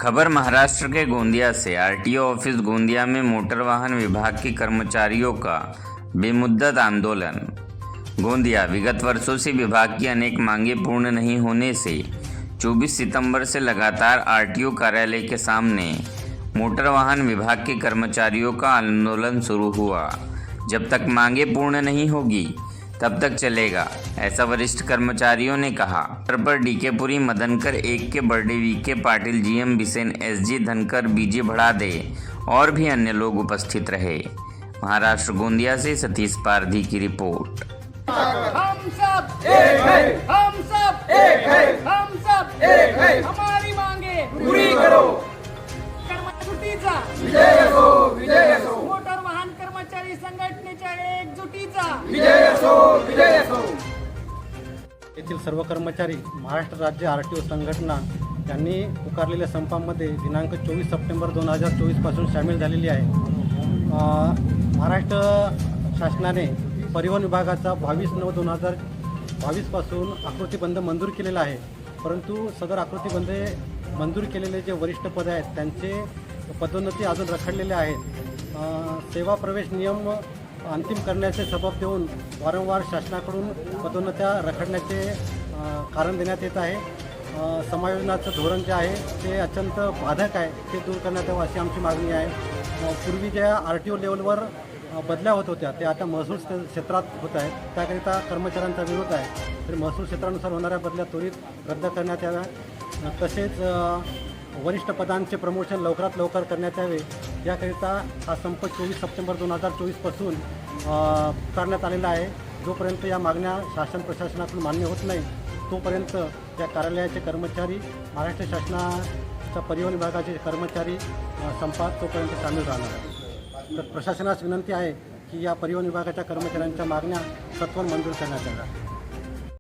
खबर महाराष्ट्र के गोंदिया से। RTO office Gondia में motor वाहन विभाग के कर्मचारियों का बेमुद्दत आंदोलन। गोंदिया विगत वर्षों से विभाग की अनेक मांगें पूर्ण नहीं होने से 24 सितंबर से लगातार आरटीओ कार्यालय के सामने मोटर वाहन विभाग के कर्मचारियों का आंदोलन शुरू हुआ। जब तक मांगें पूर्ण नहीं होगी तब तक चलेगा, ऐसा वरिष्ठ कर्मचारियों ने कहा। पर डीकेपुरी मदनकर 1 के Barde VK Patil GM Bisen SG धनकर बीजे भड़ादे और भी अन्य लोग उपस्थित रहे। महाराष्ट्र गोंदिया से सतीश पारधी की रिपोर्ट। हम सब एक है, हम सब एक है, हम सब एक है। हमारी मांगे पूरी करो। कर्मचारीचा विजय असो, विजय असो। मोटर वाहन कर्मचारी संघटनेच्या एकजुटीचा विजय असो, विजय असो। येथील सर्व कर्मचारी महाराष्ट्र राज्य आरटीओ संघटना यांनी पुकारलेल्या संपामध्ये दिनांक 24 सप्टेंबर 2024 पासून सामील झालेली आहे। महाराष्ट्र शासनाने परिवहन विभागाचा 22/9/2022 पासून आकृतीबंध मंजूर केलेला आहे, परंतु सदर आकृतीबंध मंजूर केलेले जे वरिष्ठ पद आहेत त्यांचे पदोन्नती अजून रखडलेले आहेत। सेवा प्रवेश नियम अंतिम करण्याचे सबब देऊन वारंवार शासनाकडून पदोन्नत्या रखडण्याचे कारण देण्यात येत आहे। समायोजनाचं धोरण जे आहे ते अत्यंत बाधक आहे, ते दूर करण्यात यावं अशी आमची मागणी आहे। पूर्वी ज्या आरटीओ लेवलवर बदल्या होत होत्या ते आता महसूल क्षेत्रात होत आहेत, त्याकरिता कर्मचाऱ्यांचा विरोध आहे। तर महसूल क्षेत्रानुसार होणाऱ्या बदल्या त्वरित रद्द करण्यात याव्या, तसेच वरिष्ठ पदांचे प्रमोशन लवकरात लवकर करण्यात यावे, याकरिता हा संप 24 सप्टेंबर 2024 पासून करण्यात आलेला आहे। जोपर्यंत या मागण्या शासन प्रशासनाकडून मान्य होत नाही तोपर्यंत या कार्यालयाचे कर्मचारी, महाराष्ट्र शासनाच्या परिवहन विभागाचे कर्मचारी संपात तोपर्यंत सामील राहणार आहेत। तर प्रशासनास विनंती आहे की या परिवहन विभागाच्या कर्मचाऱ्यांच्या मागण्या सत्वर मंजूर करण्यात याव्या।